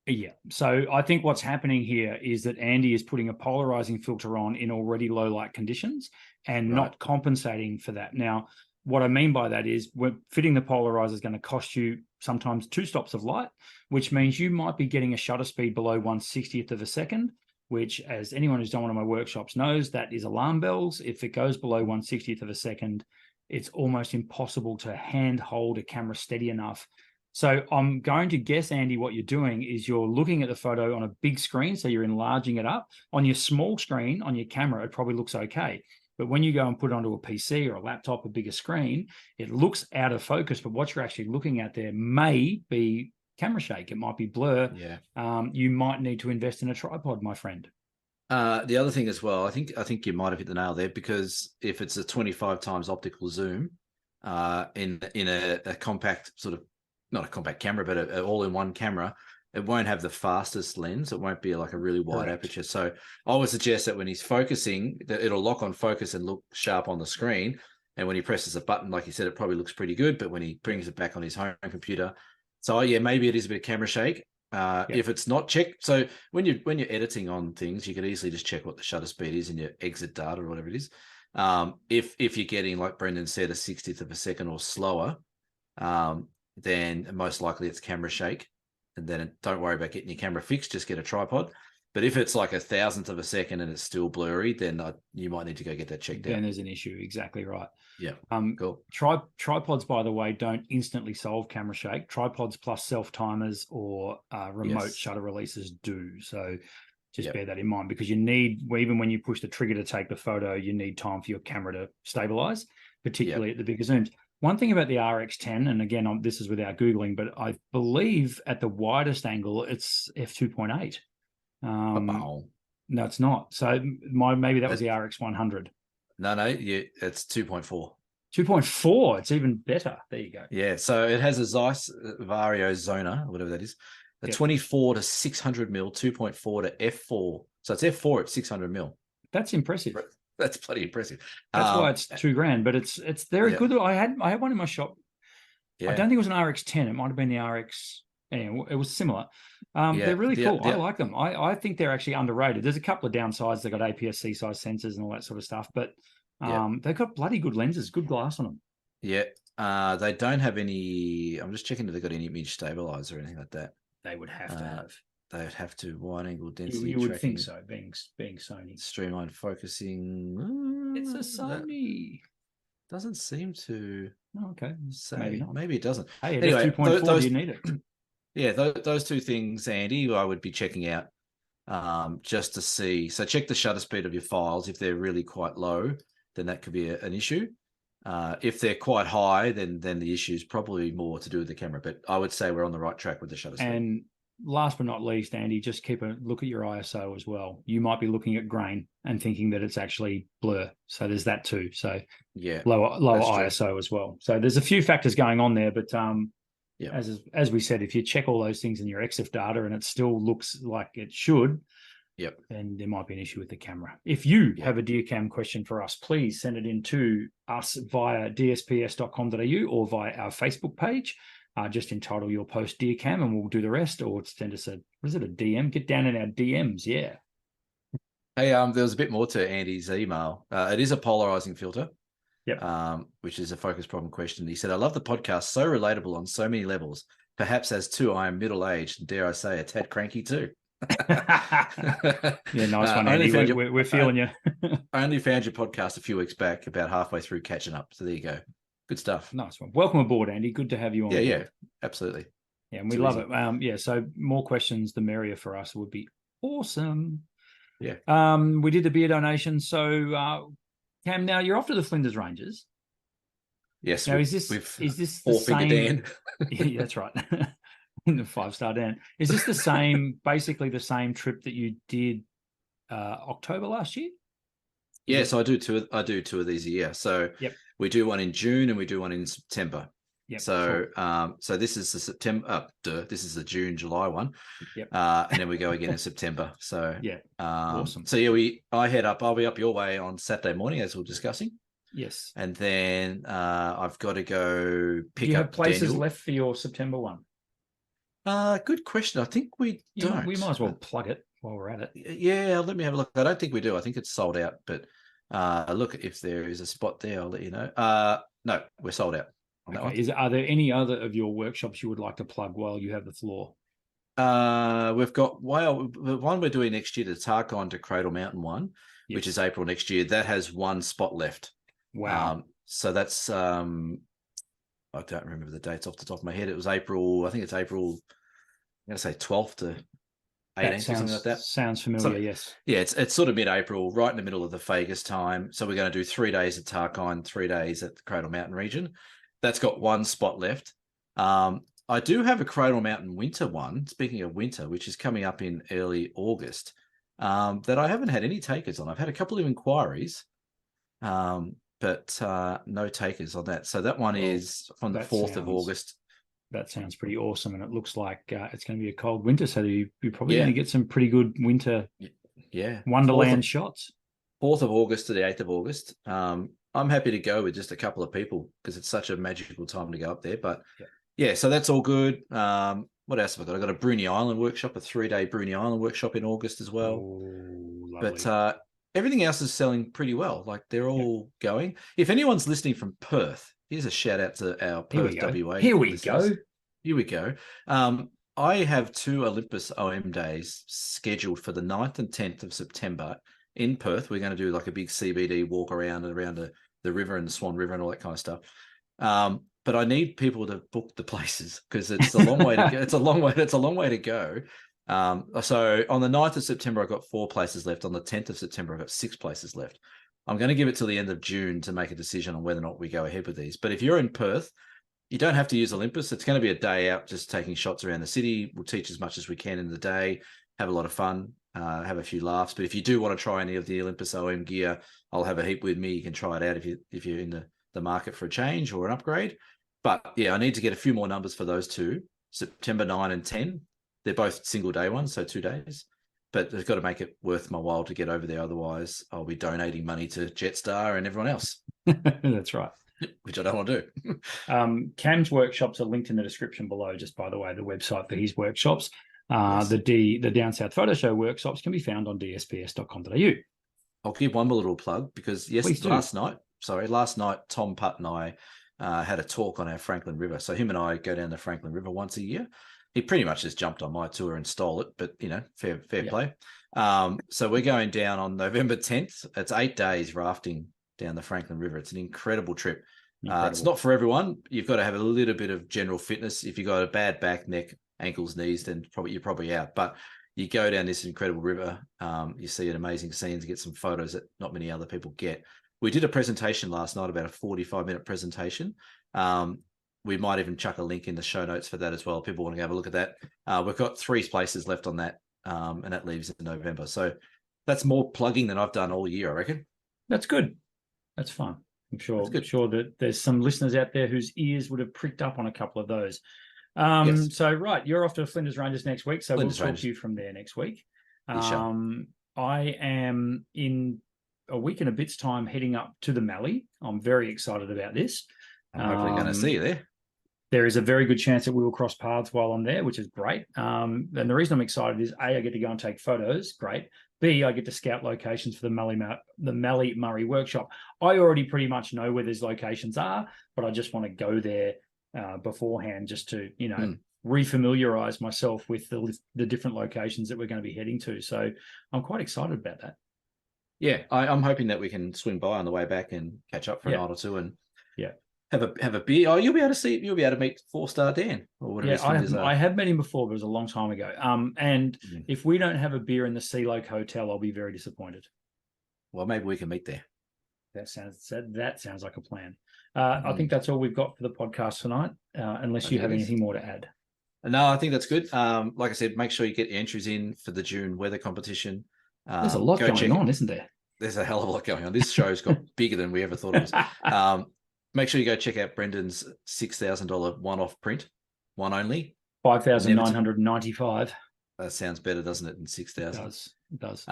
Yeah. So I think what's happening here is that Andy is putting a polarizing filter on in already low light conditions and not compensating for that. Now, what I mean by that is fitting the polarizer is going to cost you sometimes 2 stops of light, which means you might be getting a shutter speed below 1/60th of a second, which, as anyone who's done one of my workshops knows, that is alarm bells. If it goes below 1/60th of a second, it's almost impossible to hand hold a camera steady enough. So I'm going to guess, Andy, what you're doing is you're looking at the photo on a big screen, so you're enlarging it up. On your small screen, on your camera, it probably looks okay. But when you go and put it onto a PC or a laptop, a bigger screen, it looks out of focus. But what you're actually looking at there may be camera shake. It might be blur. Yeah. You might need to invest in a tripod, my friend. The other thing as well, I think you might have hit the nail there, because if it's a 25 times optical zoom in a compact sort of, not a compact camera, but an all-in-one camera, it won't have the fastest lens. It won't be like a really wide aperture. So I would suggest that when he's focusing, that it'll lock on focus and look sharp on the screen. And when he presses a button, like you said, it probably looks pretty good. But when he brings it back on his home computer, so yeah, maybe it is a bit of camera shake. If it's not checked, so when you're editing on things, you could easily just check what the shutter speed is in your exit data or whatever it is. If you're getting, like Brendan said, a 60th of a second or slower, then most likely it's camera shake. And then don't worry about getting your camera fixed, just get a tripod. But if it's like 1,000th of a second and it's still blurry, then you might need to go get that checked out. Then there's an issue. Exactly right. Yeah. Cool. Tripods, by the way, don't instantly solve camera shake. Tripods plus self-timers or remote shutter releases do. So just bear that in mind, because you need, even when you push the trigger to take the photo, you need time for your camera to stabilize, particularly at the bigger zooms. One thing about the RX10, and again, this is without Googling, but I believe at the widest angle, it's f2.8. No, it's not. So maybe that was the RX100. No, it's 2.4. 2.4, it's even better. There you go. Yeah, so it has a Zeiss Vario Zona, whatever that is, a 24 to 600 mil, 2.4 to f4. So it's f4 at 600 mil. That's impressive. That's bloody impressive. That's why it's $2,000, but it's very good. I had one in my shop. Yeah. I don't think it was an RX10. It might have been the RX. Anyway, it was similar. They're really cool. I like them. I think they're actually underrated. There's a couple of downsides. They've got APS-C size sensors and all that sort of stuff, but they've got bloody good lenses, good glass on them. Yeah. They don't have any. I'm just checking if they've got any image stabilizer or anything like that. They would have to have. They would have to. Wide angle density. You would think so, being Sony. Streamlined focusing. It's a Sony. Doesn't seem to. Oh, okay. Maybe it doesn't. Hey, anyway, 2.4. Do you need it? Yeah, those two things, Andy, I would be checking out just to see. So check the shutter speed of your files. If they're really quite low, then that could be an issue. If they're quite high, then the issue is probably more to do with the camera. But I would say we're on the right track with the shutter speed. And last but not least, Andy, just keep a look at your ISO as well. You might be looking at grain and thinking that it's actually blur. So there's that too. So lower ISO as well. So there's a few factors going on there, but as we said, if you check all those things in your EXIF data and it still looks like it should, then there might be an issue with the camera. If you have a DearCam question for us, please send it in to us via dsps.com.au or via our Facebook page. just entitle your post Dear Cam and we'll do the rest, or send us a DM? Get down in our DMs. Yeah. Hey, there was a bit more to Andy's email. It is a polarizing filter. Yep. Which is a focus problem question. He said, I love the podcast, so relatable on so many levels. Perhaps as two, I am middle-aged, and dare I say, a tad cranky too. Yeah, nice one, Andy. We're feeling you. I only found your podcast a few weeks back, about halfway through catching up. So there you go. Good stuff. Nice one. Welcome aboard, Andy. Good to have you on. Yeah, absolutely. Yeah, and we love it. So more questions, the merrier for us, would be awesome. Yeah. We did the beer donation. So Cam, now you're off to the Flinders Ranges. Yes. Now, is this the same? Dan. Yeah, that's right. In the 5-star Dan. Is this the same, basically the same trip that you did October last year? So I do two of these a year. So we do one in June and we do one in September. Yep. So so this is the September. This is the June, July one. Yep. And then we go again in September. So awesome. So yeah, I'll be up your way on Saturday morning, as we we're discussing. Yes. And then I've got to go pick up. Do you have places Daniel left for your September one? Good question. I think we don't. We might as well plug it while we're at it. Yeah, let me have a look. I don't think we do. I think it's sold out. But look, if there is a spot there, I'll let you know. No, we're sold out. Okay. Are there any other of your workshops you would like to plug while you have the floor? We've got the one we're doing next year, the Tarkine to Cradle Mountain one, which is April next year. That has one spot left. Wow. So that's I don't remember the dates off the top of my head. It was April. I think it's April. I'm going to say 12th to 18th or something like that. Sounds familiar. So, yes. Yeah, it's sort of mid-April, right in the middle of the Vegas time. So we're going to do 3 days at Tarkine, 3 days at the Cradle Mountain region. That's got one spot left. I do have a Cradle Mountain winter one, speaking of winter, which is coming up in early August, that I haven't had any takers on. I've had a couple of inquiries, but no takers on that. So that one is from the 4th of August. That sounds pretty awesome. And it looks like it's going to be a cold winter. So you're probably going to get some pretty good winter wonderland shots. 4th of August to the 8th of August. I'm happy to go with just a couple of people because it's such a magical time to go up there. But so that's all good. What else have I got? I've got a Bruny Island workshop, a 3-day Bruny Island workshop in August as well. Oh, lovely. But everything else is selling pretty well. Like they're all going. If anyone's listening from Perth, here's a shout out to our Perth WA. Here we go. I have 2 Olympus OM days scheduled for the 9th and 10th of September in Perth. We're going to do like a big CBD walk around the river and the Swan River and all that kind of stuff. But I need people to book the places because it's a long way to go. It's a long way to go. So on the 9th of September, I've got 4 places left. On the 10th of September, I've got 6 places left. I'm going to give it till the end of June to make a decision on whether or not we go ahead with these. But if you're in Perth, you don't have to use Olympus. It's going to be a day out, just taking shots around the city. We'll teach as much as we can in the day, have a lot of fun, have a few laughs. But if you do want to try any of the Olympus OM gear, I'll have a heap with me. You can try it out if you're in the market for a change or an upgrade. But yeah, I need to get a few more numbers for those 2, September 9 and 10. They're both single day ones, so 2 days. But they've got to make it worth my while to get over there. Otherwise, I'll be donating money to Jetstar and everyone else. That's right. Which I don't want to do. Cam's workshops are linked in the description below, just by the way, the website for his workshops. The Down South Photo Show workshops can be found on dsps.com.au. I'll give one more little plug because last night, Tom Putt and I had a talk on our Franklin River. So him and I go down the Franklin River once a year. He pretty much just jumped on my tour and stole it, but fair play. So we're going down on November 10th. It's 8 days rafting down the Franklin River. It's an incredible trip. It's not for everyone. You've got to have a little bit of general fitness. If you've got a bad back, neck, ankles, knees, then you're probably out. But you go down this incredible river, you see an amazing scenes, get some photos that not many other people get. We did a presentation last night, about a 45-minute presentation. We might even chuck a link in the show notes for that as well. If people want to have a look at that. We've got 3 places left on that, and that leaves in November. So that's more plugging than I've done all year, I reckon. That's good. That's fun. I'm sure that there's some listeners out there whose ears would have pricked up on a couple of those. So, right, you're off to Flinders Ranges next week, so we'll talk to you from there next week. I am in a week and a bit's time heading up to the Mallee. I'm very excited about this. I'm hopefully going to see you there. there is a very good chance that we will cross paths while I'm there, which is great. And the reason I'm excited is A, I get to go and take photos, great. B, I get to scout locations for the Mallee Murray workshop. I already pretty much know where these locations are, but I just want to go there beforehand just to, refamiliarize myself with the different locations that we're going to be heading to. So I'm quite excited about that. Yeah, I'm hoping that we can swing by on the way back and catch up for a night or two and have a beer. Oh, you'll be able to meet 4-star Dan or whatever his fingers are. I have met him before, but it was a long time ago. And if we don't have a beer in the Sea Lake Hotel, I'll be very disappointed. Well, maybe we can meet there. That sounds like a plan. I think that's all we've got for the podcast tonight, unless you have anything more to add. No, I think that's good. Like I said, make sure you get your entries in for the June weather competition. There's a lot going on, isn't there? There's a hell of a lot going on. This show's got bigger than we ever thought it was. Make sure you go check out Brendan's $6,000 one-off print, one only. 5,995. That sounds better, doesn't it, than 6,000? It does.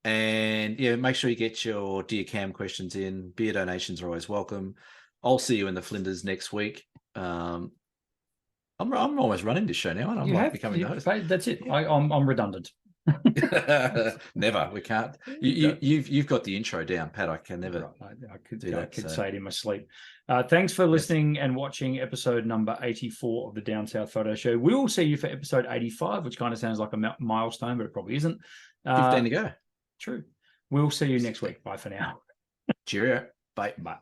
And yeah, make sure you get your Dear Cam questions in. Beer donations are always welcome. I'll see you in the Flinders next week. I'm almost running this show now, and I'm becoming the host. That's it. I'm redundant. Never. We can't. You've got the intro down, Pat. I can never. I could say it in my sleep. Thanks for listening and watching episode number 84 of the Down South Photo Show. We will see you for episode 85, which kind of sounds like a milestone, but it probably isn't. 15 to go. True. We'll see you next week. Bye for now. Cheerio. Bye. Bye.